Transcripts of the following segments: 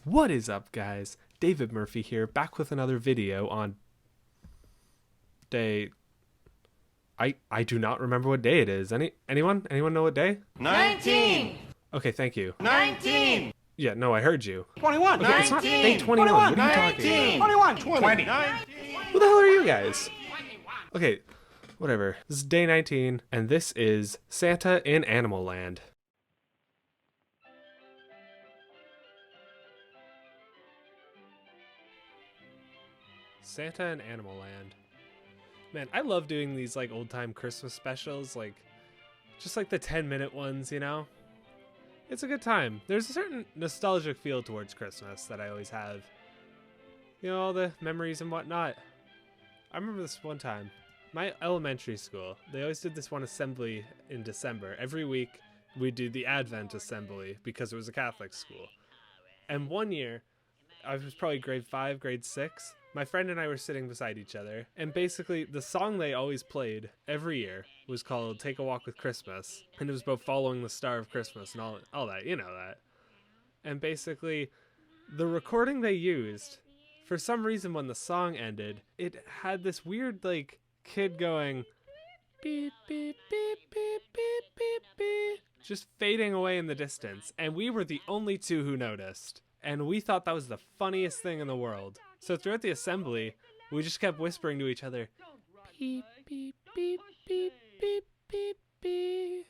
What is up, guys? David Murphy here, back with another video on day... I do not remember what day it is. Anyone know what day? 19! Okay, thank you. 19! Yeah, no, I heard you. 21! Okay, it's not day 21. What are you talking about? 21! 20! Who the hell are you guys? Okay, whatever. This is day 19, and this is Santa in Animal Land. Santa in Animal Land. Man, I love doing these like old-time Christmas specials, like just like the 10-minute ones, you know? It's a good time. There's a certain nostalgic feel towards Christmas that I always have. You know, all the memories and whatnot. I remember this one time. My elementary school, they always did this one assembly in December. Every week, we'd do the Advent assembly because it was a Catholic school. And one year, I was probably grade 5, grade 6. My friend and I were sitting beside each other, and basically the song they always played every year was called Take a Walk with Christmas, and it was about following the star of Christmas and all that, you know that. And basically, the recording they used, for some reason when the song ended, it had this weird, like, kid going, beep, beep, beep, beep, beep, beep, beep, just fading away in the distance, and we were the only two who noticed. And we thought that was the funniest thing in the world. So throughout the assembly, we just kept whispering to each other, beep, beep, beep, beep, beep, beep, beep.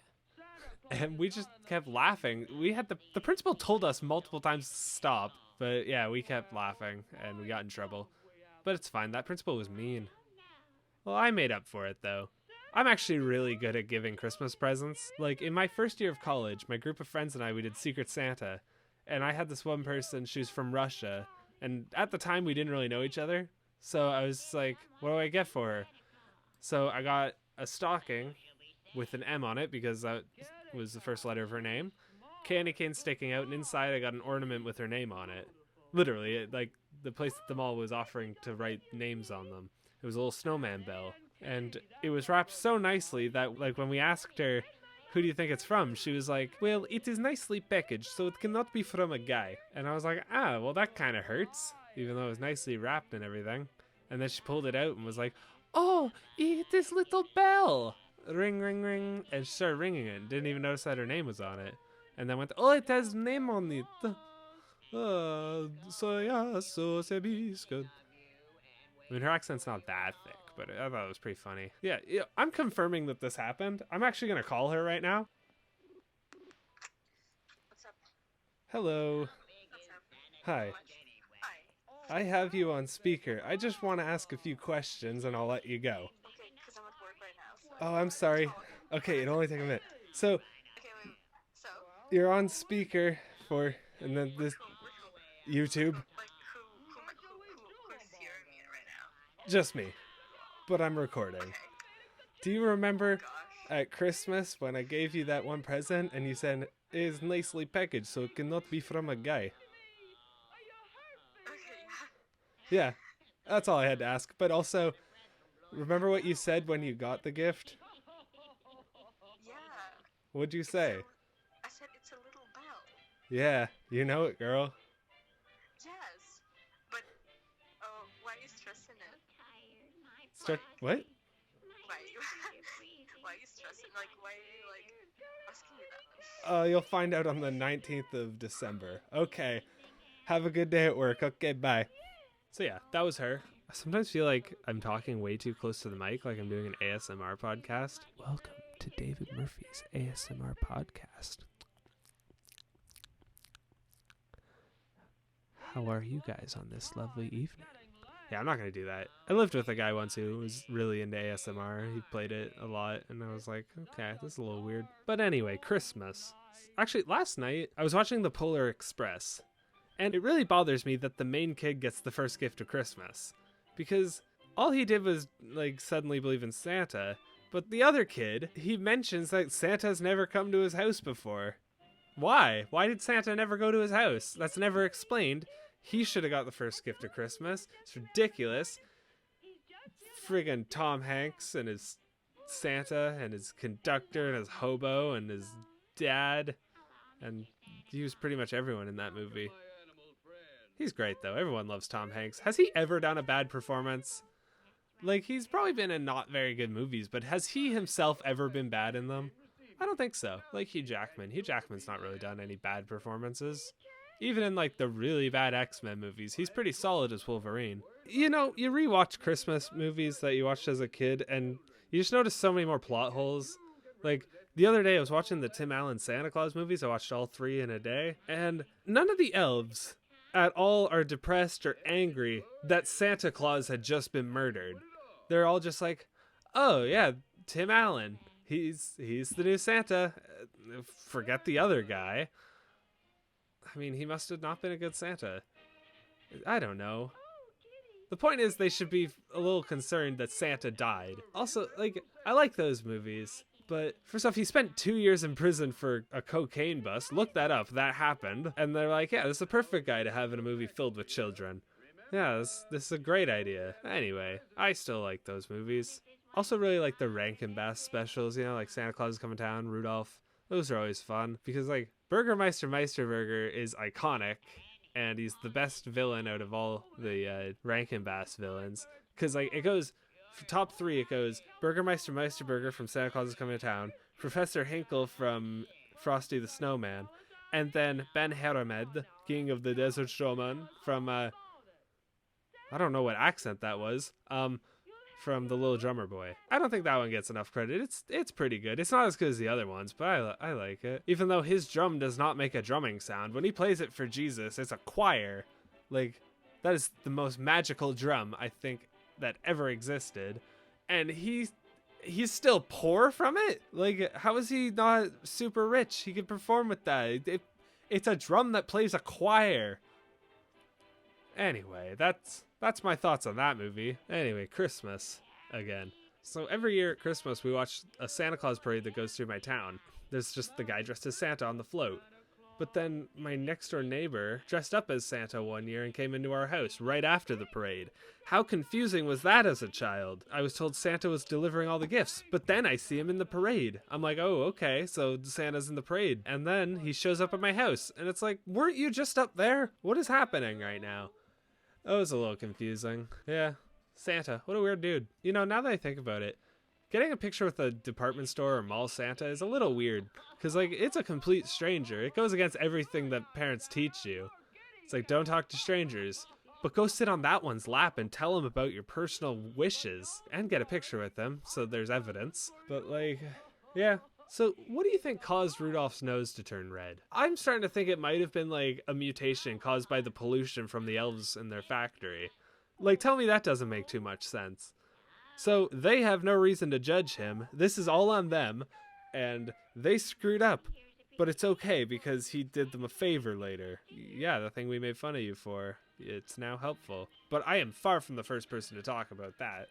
And we just kept laughing. The principal told us multiple times to stop, but yeah, we kept laughing and we got in trouble. But it's fine, that principal was mean. Well, I made up for it though. I'm actually really good at giving Christmas presents. Like in my first year of college, my group of friends and I, we did Secret Santa. And I had this one person, she was from Russia, and at the time we didn't really know each other. So I was like, what do I get for her? So I got a stocking with an M on it because that was the first letter of her name. Candy cane sticking out, and inside I got an ornament with her name on it. Literally, like the place at the mall was offering to write names on them. It was a little snowman bell. And it was wrapped so nicely that like when we asked her, who do you think it's from? She was like, well, it is nicely packaged, so it cannot be from a guy. And I was like, well, that kind of hurts, even though it was nicely wrapped and everything. And then she pulled it out and was like, oh, it is little bell. Ring, ring, ring. And she started ringing it and didn't even notice that her name was on it. And then went, oh, it has name on it. So se biscuit. I mean, her accent's not that thick, but I thought it was pretty funny. Yeah, I'm confirming that this happened. I'm actually going to call her right now. What's up? Hello. What's up? Hi. Hi. I have you on speaker. I just want to ask a few questions and I'll let you go. Okay, because I'm at work right now. So Oh, I'm sorry. Okay, it'll only take a minute. So, Okay, wait. So? you're on speaker for, and then this YouTube. Like, who's hearing me right now? Just me. But I'm recording. Okay. Do you remember Gosh. at Christmas when I gave you that one present and you said, it is nicely packaged so it cannot be from a guy? Okay, Yeah, that's all I had to ask. But also, remember what you said when you got the gift? yeah. What'd you say? I said it's a little bell. Yeah, you know it, girl. Yes. But, oh, why are you stressing it? Start what? Why are you, why are you stressing? Like, why are you, like, asking me that? You'll find out on the 19th of December. Okay. Have a good day at work. Okay, bye. So yeah, that was her. I sometimes feel like I'm talking way too close to the mic, like I'm doing an ASMR podcast. Welcome to David Murphy's ASMR podcast. How are you guys on this lovely evening? Yeah, I'm not going to do that. I lived with a guy once who was really into ASMR. He played it a lot, and I was like, okay, this is a little weird. But anyway, Christmas. Actually, last night, I was watching The Polar Express, and it really bothers me that the main kid gets the first gift of Christmas. Because all he did was, like, suddenly believe in Santa, but the other kid, he mentions that Santa's never come to his house before. Why? Why did Santa never go to his house? That's never explained. He should have got the first gift of Christmas. It's ridiculous. Friggin' Tom Hanks and his Santa and his conductor and his hobo and his dad. And he was pretty much everyone in that movie. He's great, though. Everyone loves Tom Hanks. Has he ever done a bad performance? Like, he's probably been in not very good movies, but has he himself ever been bad in them? I don't think so. Like Hugh Jackman. Hugh Jackman's not really done any bad performances. Even in, like, the really bad X-Men movies, he's pretty solid as Wolverine. You know, you rewatch Christmas movies that you watched as a kid, and you just notice so many more plot holes. Like, the other day I was watching the Tim Allen Santa Claus movies. I watched all 3 in a day, and none of the elves at all are depressed or angry that Santa Claus had just been murdered. They're all just like, oh yeah, Tim Allen, he's the new Santa. Forget the other guy. I mean, he must have not been a good Santa. I don't know. The point is, they should be a little concerned that Santa died. Also, like, I like those movies, but first off, he spent 2 years in prison for a cocaine bust. Look that up. That happened. And they're like, yeah, this is a perfect guy to have in a movie filled with children. Yeah, this is a great idea. Anyway, I still like those movies. Also really like the Rankin Bass specials, you know, like Santa Claus is Coming to Town, Rudolph. Those are always fun because, like, Burgermeister Meisterburger is iconic, and he's the best villain out of all the Rankin Bass villains. Because, like, it goes, for top 3, it goes Burgermeister Meisterburger from Santa Claus is Coming to Town, Professor Hinkle from Frosty the Snowman, and then Ben Haramed, King of the Desert Showman, from, I don't know what accent that was, from The Little Drummer Boy. I don't think that one gets enough credit. It's pretty good. It's not as good as the other ones, but I like it. Even though his drum does not make a drumming sound. When he plays it for Jesus, it's a choir. Like, that is the most magical drum, I think, that ever existed. And he's still poor from it? Like, how is he not super rich? He can perform with that. It's a drum that plays a choir. Anyway, that's my thoughts on that movie. Anyway, Christmas again. So every year at Christmas, we watch a Santa Claus parade that goes through my town. There's just the guy dressed as Santa on the float. But then my next door neighbor dressed up as Santa one year and came into our house right after the parade. How confusing was that as a child? I was told Santa was delivering all the gifts, but then I see him in the parade. I'm like, oh, okay, so Santa's in the parade. And then he shows up at my house, and it's like, weren't you just up there? What is happening right now? That was a little confusing. Yeah, Santa, what a weird dude. You know, now that I think about it, getting a picture with a department store or mall Santa is a little weird. Because, like, it's a complete stranger. It goes against everything that parents teach you. It's like, don't talk to strangers. But go sit on that one's lap and tell them about your personal wishes. And get a picture with them, so there's evidence. But, like, yeah. So, what do you think caused Rudolph's nose to turn red? I'm starting to think it might have been, like, a mutation caused by the pollution from the elves in their factory. Like, tell me that doesn't make too much sense. So, they have no reason to judge him. This is all on them, and they screwed up. But it's okay, because he did them a favor later. Yeah, the thing we made fun of you for. It's now helpful. But I am far from the first person to talk about that.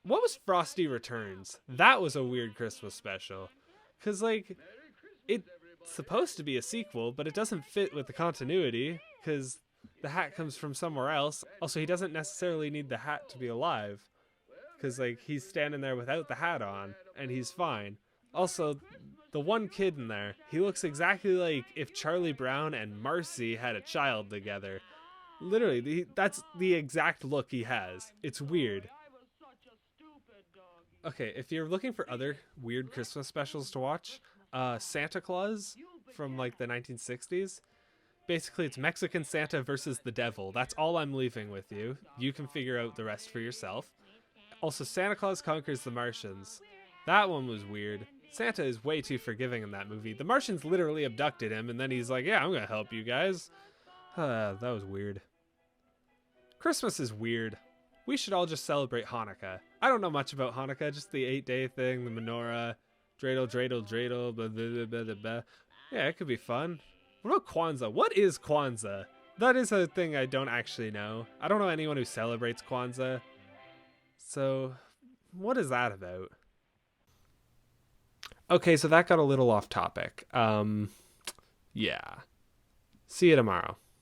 What was Frosty Returns? That was a weird Christmas special. Because, like, it's supposed to be a sequel, but it doesn't fit with the continuity, because the hat comes from somewhere else. Also, he doesn't necessarily need the hat to be alive, because, like, he's standing there without the hat on, and he's fine. Also, the one kid in there, he looks exactly like if Charlie Brown and Marcy had a child together. Literally, that's the exact look he has. It's weird. Okay, if you're looking for other weird Christmas specials to watch, Santa Claus from, like, the 1960s. Basically, it's Mexican Santa versus the devil. That's all I'm leaving with you. You can figure out the rest for yourself. Also, Santa Claus Conquers the Martians. That one was weird. Santa is way too forgiving in that movie. The Martians literally abducted him, and then he's like, yeah, I'm gonna help you guys. That was weird. Christmas is weird. We should all just celebrate Hanukkah. I don't know much about Hanukkah, just the 8-day thing, the menorah, dreidel, blah, blah, blah, blah, blah, blah. Yeah, it could be fun. What about Kwanzaa? What is Kwanzaa? That is a thing I don't actually know. I don't know anyone who celebrates Kwanzaa. So, what is that about? Okay, so that got a little off topic. Yeah. See you tomorrow.